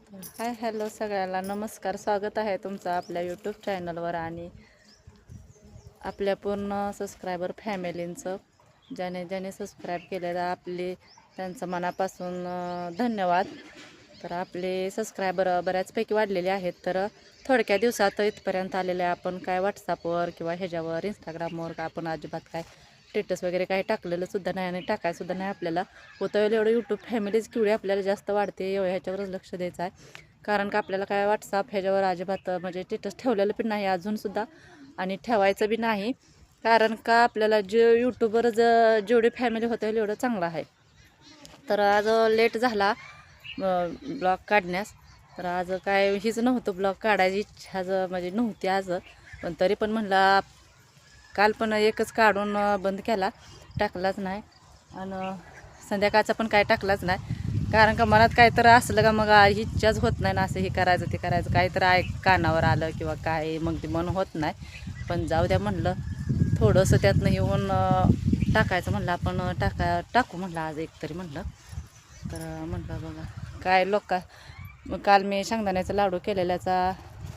Hi hello सगळ्यांना नमस्कार. स्वागत आहे तुमचं आपल्या यूट्यूब चॅनलवर आणि आपल्या पूर्ण सबस्क्रायबर फॅमिलींचं. ज्याने सबस्क्राईब केलेलं आपले त्यांचं मनापासून धन्यवाद. तर आपले सबस्क्रायबर बऱ्याचपैकी वाढलेले आहेत. तर थोडक्या दिवसात इथपर्यंत आलेले आपण काय व्हॉट्सअपवर किंवा ह्याच्यावर इंस्टाग्रामवर का आपण अजिबात काय स्टेटस वगैरे काही टाकलेलं सुद्धा नाही आणि टाकायसुद्धा नाही. आपल्याला होतं एवढं यूट्यूब फॅमिलीज केवढी आपल्याला जास्त वाढते ह्याच्यावरच लक्ष द्यायचं आहे. कारण का आपल्याला काय व्हॉट्सअप ह्याच्यावर अजिबात म्हणजे स्टेटस ठेवलेलं पण नाही अजूनसुद्धा आणि ठेवायचं बी नाही. कारण का आपल्याला जे यूट्यूबवर जेवढी फॅमिली होतं एवढं चांगलं आहे. तर आज लेट झाला ब्लॉग काढण्यास. तर आज काय हीच नव्हतं ब्लॉग काढायची इच्छा म्हणजे नव्हती आज. पण तरी पण म्हणलं काल पण एकच काढून बंद केला, टाकलाच नाही. आणि संध्याकाळचा पण काय टाकलाच नाही. कारण का मनात काय तर असलं का मग इच्छाच होत नाही ना असं हे करायचं ते करायचं. काहीतरी कानावर आलं किंवा काय मग ते मन होत नाही. पण जाऊ द्या म्हणलं थोडंसं त्यातनं येऊन टाकायचं म्हणलं आपण टाकू म्हणलं आज एकतरी म्हणलं. तर म्हटलं बघा काय काल मी शेंगदाण्याचा लाडू केलेल्याचा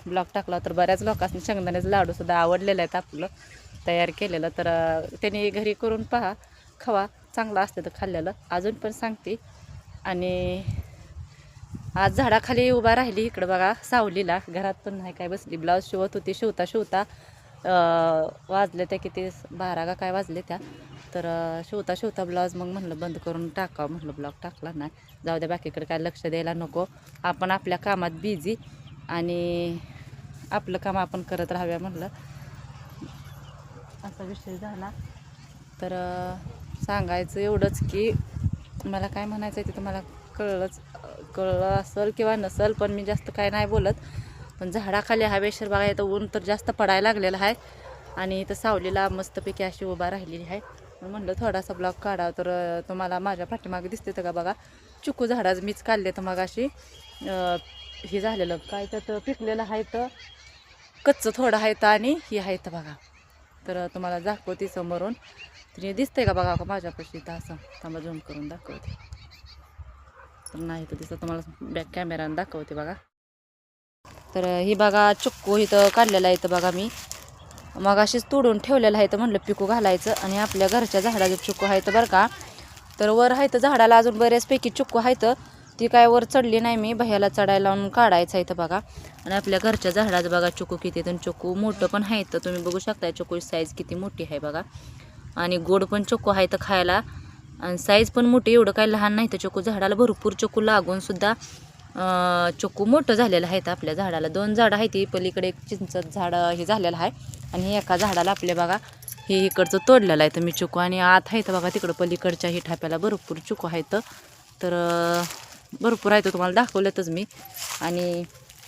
ब्लॉग टाकला. तर बऱ्याच लोकांनी शेंगदाण्याचं लाडूसुद्धा आवडलेलं आहेत आपलं तयार केलेलं. तर त्यांनी घरी करून पहा, खावा, चांगलं असतं तर खाल्लेलं. अजून पण सांगते. आणि आज झाडाखाली उभा राहिली इकडं बघा सावलीला. घरात पण नाही काय बसली, ब्लाऊज शिवत होती. शिवता वाजले त्या किती 12 का काय वाजले त्या. तर शिवता ब्लाऊज मग म्हणलं बंद करून टाकावं म्हणलं, ब्लॉग टाकला नाही. जाऊ द्या बाकीकडे काय लक्ष द्यायला नको. आपण आपल्या कामात बिझी आणि आपलं काम आपण करत राहाव्या म्हणलं, असा विषय झाला. तर सांगायचं एवढंच की मला काय म्हणायचं आहे ते तुम्हाला कळलं असेल किंवा नसेल. पण मी जास्त काय नाही बोलत. पण झाडाखाली हवेशीर बघा इथं ऊन तर जास्त पडायला लागलेलं आहे आणि इथं सावलीला मस्तपैकी अशी उभा राहिलेली आहे. म्हणलं थोडासा ब्लॉग काढावं. तर तुम्हाला माझ्या पाठीमागे दिसते तर का बघा चिकू झाडाच मीच काढले. तर मग अशी हे झालेलं काय त्यात पिकलेलं आहे तर कच्चं थोडं आहे तर आणि हे आहे तर बघा. तर तुम्हाला दाखवते समोरून तरी दिसतंय का बघा माझ्यापाशी इथं असं. थांबा झूम करून दाखवते. तर नाही तर दिसतं तुम्हाला बॅक कॅमेरानं दाखवते बघा. तर ही बघा चिक्कू इथं काढलेला आहे. तर बघा मी मग अशीच तोडून ठेवलेलं आहे. तर म्हणलं पिकू घालायचं आणि आपल्या घरच्या झाडाचं चिक्कू आहे तर बरं का. तर वर आहे तर झाडाला अजून बऱ्याचपैकी चिक्कू आहेत. ती काय वर चढली नाही मी, भैयाला चढायला लावून काढायचं आहे तर बघा. आणि आपल्या घरच्या झाडाचं बघा चिक्कू किती. तर चिक्कू मोठं पण आहे तर तुम्ही बघू शकता चिक्कूची साईज किती मोठी आहे बघा. आणि गोड पण चिक्कू आहे तर खायला आणि साईज पण मोठी, एवढं काही लहान नाही. तर चिक्कू झाडाला भरपूर चिक्कू लागून सुद्धा चिक्कू मोठं झालेलं आहे. तर आपल्या झाडाला 2 झाडं आहेत. ती पलीकडे एक चिंचचं झाड हे झालेलं आहे आणि एका झाडाला आपले बघा हे इकडचं तोडलेलं आहे तर मी चिक्कू. आणि आत आहे तर बघा तिकडं पलीकडच्या ही ठाप्याला भरपूर चिक्कू आहेत. तर भरपूर आहे तर तुम्हाला दाखवलंच मी. आणि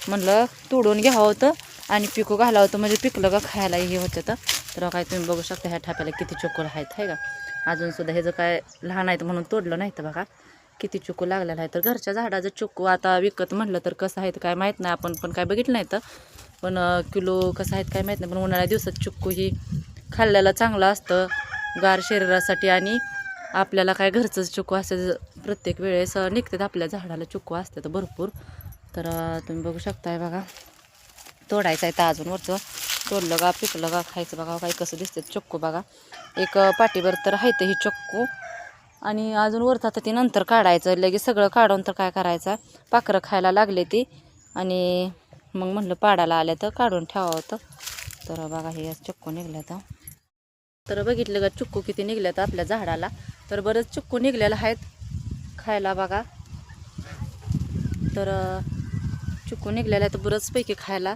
म्हणलं तोडून घ्यावं होतं आणि पिकू घालावं होतं म्हणजे पिकलं का खायला हे होतं. तर काय तुम्ही बघू शकता ह्या ठाप्याला किती चिक्कू आहेत आहे का. अजूनसुद्धा हे जर काय लहान आहेत म्हणून तोडलं नाही तर बघा किती चिक्कू लागलेला आहे. तर घरच्या झाडाचं चिक्कू आता विकत म्हटलं तर कसं आहे तर काय माहीत नाही, आपण पण काय बघितलं नाही. तर पण किलो कसं आहेत काय माहीत नाही. पण उन्हाळ्या दिवसात चिक्कू ही खाल्ल्याला चांगलं असतं गार शरीरासाठी. आणि आपल्याला काय घरचंच चिक्कू असं प्रत्येक वेळेस निघतात आपल्या झाडाला चिक्कू असतं तर भरपूर. तर तुम्ही बघू शकताय बघा तोडायचं आहे तर अजून वरचं तोडलं का पिकलं का खायचं बघा. काही कसं दिसतं चिक्कू बघा. एक पाठीभर तर आहे तर ही चिक्कू आणि अजून वरतं आता ती नंतर काढायचं. लगेच सगळं काढून तर काय करायचं, पाखरं खायला लागले ती. आणि मग म्हणलं पाडायला आल्या तर काढून ठेवावं होतं. तर बघा हे चिक्कू निघल्या तर बघितलं का चिक्कू किती निघल्यात आपल्या झाडाला. तर बरंच चिक्कू निघलेलं आहेत खायला बघा. तर चिक्कू निघलेलं आहे तर बरंचपैकी खायला.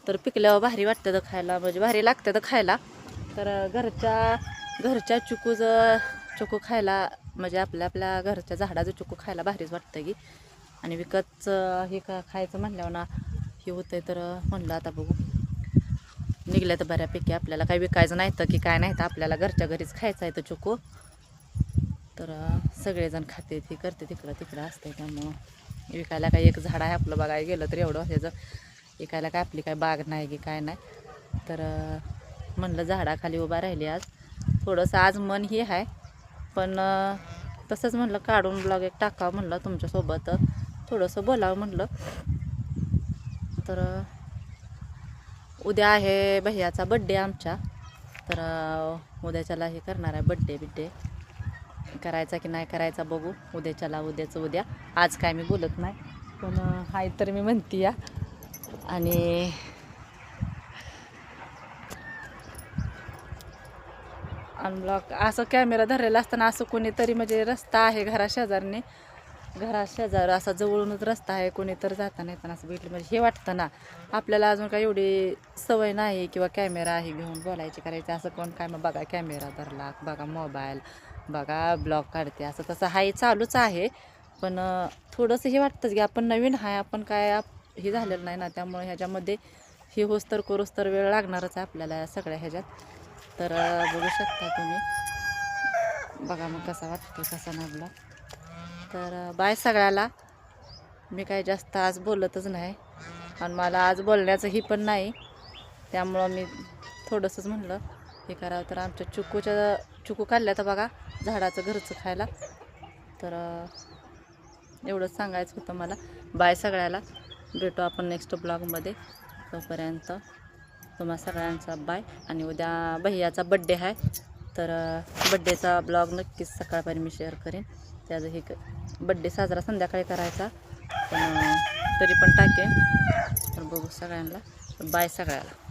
तर पिकल्यावर भारी वाटतं तर खायला, म्हणजे भारी लागतं तर खायला. तर घरच्या चिक्कू खायला म्हणजे आपल्या घरच्या झाडाचं चिक्कू खायला भारीच वाटतं की. आणि विकतचं हे खायचं म्हणल्यावर ना हे होतंय. तर म्हणलं आता बघू निघलं तर बऱ्यापैकी. आपल्याला काही विकायचं नाही तर की काय नाही तर आपल्याला घरच्या घरीच खायचं आहे तर चिक्कू. तर सगळेजण खाते ती करते तिकडं असते. त्यामुळं विकायला काही एक झाड आहे आपलं बघायला गेलं तर एवढं ह्याचं विकायला काय आपली काय बाग नाही की काय नाही. तर म्हणलं झाडाखाली उभा राहिली आज. थोडंसं आज मन हे आहे पण तसंच म्हणलं काढून ब्लॉग एक टाकावं म्हणलं तुमच्यासोबत थोडंसं बोलावं म्हणलं. तर उद्या आहे भैयाचा बड्डे आमच्या. तर उद्याच्याला हे करणार आहे बिड्डे करायचा की नाही करायचा बघू. उद्याचं उद्या. आज काय मी बोलत नाही, पण हाय तर मी म्हणते या. आणि अनब्लॉक असं कॅमेरा धरलेला असताना असं कोणीतरी म्हणजे रस्ता आहे घराशेजार असा जवळूनच रस्ता आहे, कोणी तर जाताना येताना असं भेटलं म्हणजे हे वाटतं ना. आपल्याला अजून काही एवढी सवय नाही किंवा कॅमेरा आहे घेऊन बोलायची करायचं असं कोण काय. मग बघा कॅमेरा धरला, बघा मोबाईल, बघा ब्लॉग काढते, असं तसं हाय चालूच आहे. पण थोडंसं हे वाटतंच की आपण नवीन आहे, आपण काय हे झालेलं नाही ना. त्यामुळे ह्याच्यामध्ये हे होस तर करूस तर वेळ लागणारच आहे आपल्याला या सगळ्या ह्याच्यात. तर बघू शकता तुम्ही, बघा मग कसा वाटतो कसा नाही ब्लॉग. तर बाय सगळ्याला. मी काय जास्त आज बोलतच नाही आणि मला आज बोलण्याचं ही पण नाही, त्यामुळं मी थोडंसंच म्हणलं हे करावं. तर आमच्या चिकू काढल्या तर बघा झाडाचं घरचं खायला. तर एवढंच सांगायचं होतं मला. बाय सगळ्याला. भेटू आपण नेक्स्ट ब्लॉगमध्ये. तोपर्यंत तुम्हा सगळ्यांचा बाय. आणि उद्या भैयाचा बड्डे आहे, तर बड्डेचा ब्लॉग नक्कीच सकाळपर्यंत मी शेअर करेन. त्याचं हे बड्डे साजरा संध्याकाळी करायचा, पण तरी पण टाकेन. तर बघू सगळ्यांना. बाय सगळ्याला.